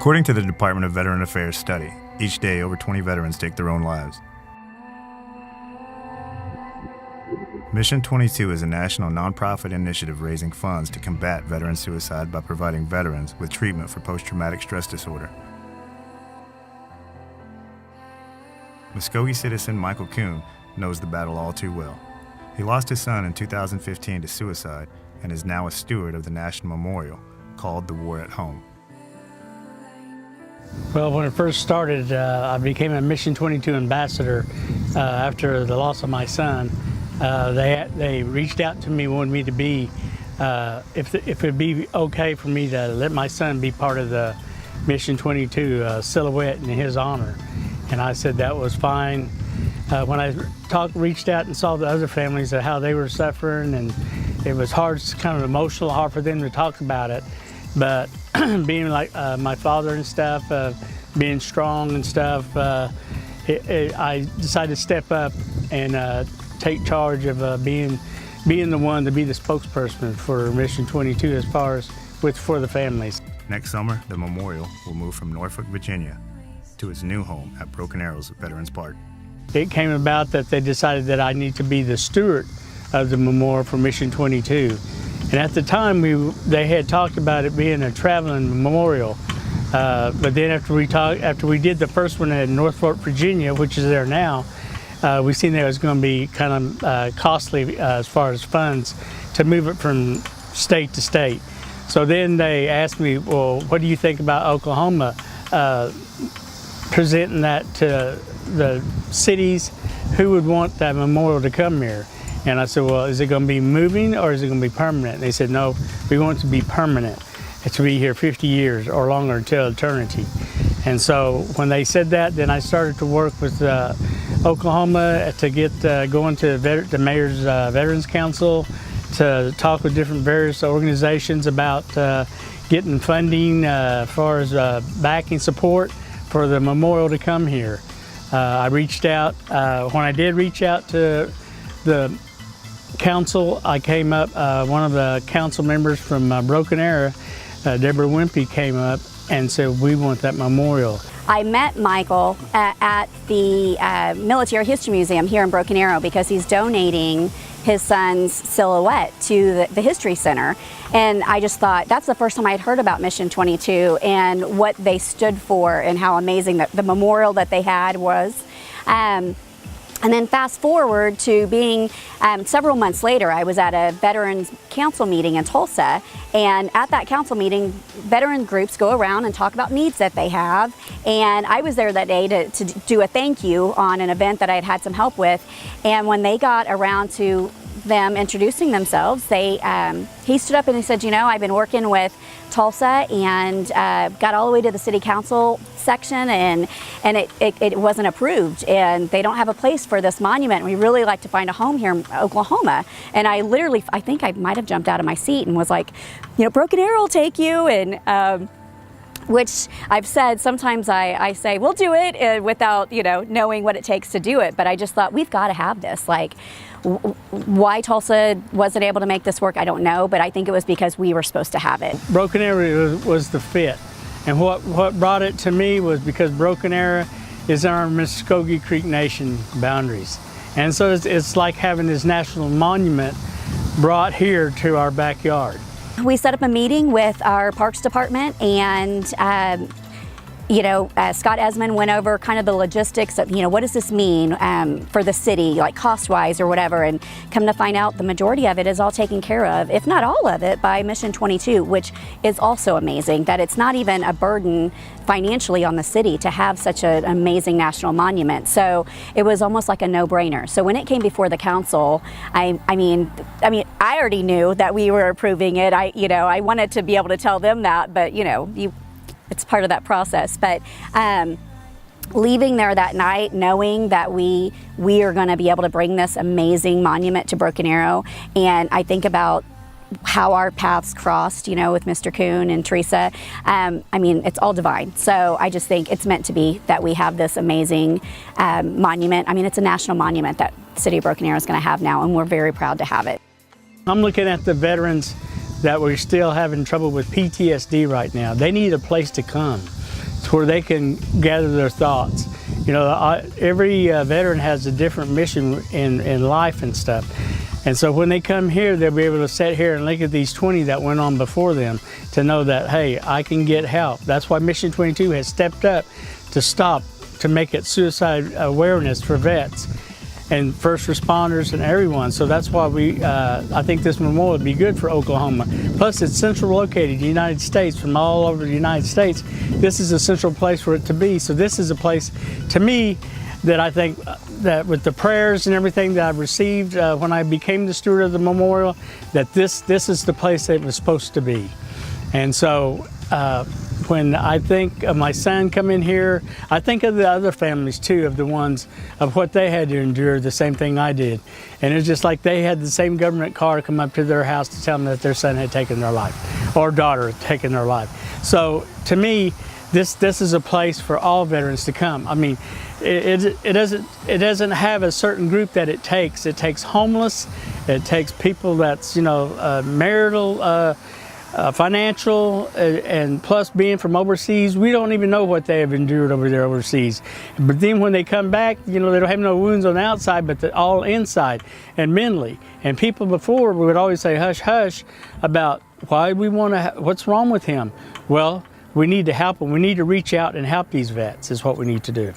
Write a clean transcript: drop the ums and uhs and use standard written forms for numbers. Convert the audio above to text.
According to the Department of Veteran Affairs study, each day over 20 veterans take their own lives. Mission 22 is a national nonprofit initiative raising funds to combat veteran suicide by providing veterans with treatment for post-traumatic stress disorder. Muscogee citizen Michael Kuhn knows the battle all too well. He lost his son in 2015 to suicide and is now a steward of the national memorial called The War at Home. Well, when it first started, I became a Mission 22 ambassador after the loss of my son. They reached out to me, wanted me to be, if it'd be okay for me to let my son be part of the Mission 22 silhouette in his honor. And I said that was fine. When I reached out and saw the other families and how they were suffering, and it was hard, kind of emotional, hard for them to talk about it. But being like my father and stuff, being strong and stuff, I decided to step up and take charge of being the one to be the spokesperson for Mission 22 as far as for the families. Next summer, the memorial will move from Norfolk, Virginia to its new home at Broken Arrows Veterans Park. It came about that they decided that I need to be the steward of the memorial for Mission 22. And at the time, they had talked about it being a traveling memorial. But then after we did the first one at Norfolk, Virginia, which is there now, we seen that it was going to be kind of costly as far as funds to move it from state to state. So then they asked me, well, what do you think about Oklahoma presenting that to the cities who would want that memorial to come here? And I said, well, is it going to be moving or is it going to be permanent? And they said, no, we want it to be permanent. It's to be here 50 years or longer until eternity. And so when they said that, then I started to work with Oklahoma to get going to the Mayor's Veterans Council to talk with different various organizations about getting funding as far as backing support for the memorial to come here. I reached out, when I did reach out to the council, I came up, one of the council members from Broken Arrow, Deborah Wimpy, came up and said, we want that memorial. I met Michael at the Military History Museum here in Broken Arrow because he's donating his son's silhouette to the History Center. And I just thought, that's the first time I had heard about Mission 22 and what they stood for and how amazing the memorial that they had was. And then fast forward to being several months later, I was at a Veterans Council meeting in Tulsa, and at that council meeting, veteran groups go around and talk about needs that they have. And I was there that day to do a thank you on an event that I had some help with. And when they got around to them introducing themselves, he stood up and he said, you know, I've been working with Tulsa and got all the way to the city council section, and it wasn't approved, and they don't have a place for this monument. We really like to find a home here in Oklahoma. And I think I might have jumped out of my seat and was like, you know, Broken Arrow will take you. And which I've said, sometimes I say, we'll do it without, you know, knowing what it takes to do it. But I just thought, we've got to have this. Like, why Tulsa wasn't able to make this work, I don't know, but I think it was because we were supposed to have it. Broken Arrow was the fit. And what brought it to me was because Broken Arrow is our Mvskoke Creek Nation boundaries. And so it's like having this national monument brought here to our backyard. We set up a meeting with our Parks Department, and you know, Scott Esmond went over kind of the logistics of, you know, what does this mean for the city, like cost-wise or whatever, and come to find out the majority of it is all taken care of, if not all of it, by Mission 22, which is also amazing, that it's not even a burden financially on the city to have such an amazing national monument. So it was almost like a no-brainer. So when it came before the council, I mean, I already knew that we were approving it. I wanted to be able to tell them that, but you know, it's part of that process. But leaving there that night, knowing that we are going to be able to bring this amazing monument to Broken Arrow, and I think about how our paths crossed, you know, with Mr. Kuhn and Teresa. I mean, it's all divine. So I just think it's meant to be that we have this amazing monument. I mean, it's a national monument that the city of Broken Arrow is going to have now, and we're very proud to have it. I'm looking at the veterans that we're still having trouble with PTSD right now. They need a place to come. where they can gather their thoughts. You know, every veteran has a different mission in life and stuff. And so when they come here, they'll be able to sit here and look at these 20 that went on before them to know that, hey, I can get help. That's why Mission 22 has stepped up to make it suicide awareness for vets and first responders and everyone. So that's why I think this memorial would be good for Oklahoma. Plus, it's central located in the United States, from all over the United States. This is a central place for it to be. So this is a place, to me, that I think that with the prayers and everything that I've received when I became the steward of the memorial, that this is the place that it was supposed to be. And so when I think of my son coming here, I think of the other families too, of the ones of what they had to endure, the same thing I did. And it's just like they had the same government car come up to their house to tell them that their son had taken their life, or daughter had taken their life. So to me, this is a place for all veterans to come. I mean, it doesn't have a certain group that it takes. It takes homeless, it takes people that's, you know, marital, financial, and plus being from overseas, we don't even know what they have endured over there overseas. But then when they come back, you know, they don't have no wounds on the outside, but they're all inside and mentally. And people before would always say, hush, hush, about why we want to, what's wrong with him? Well, we need to help them. We need to reach out and help these vets is what we need to do.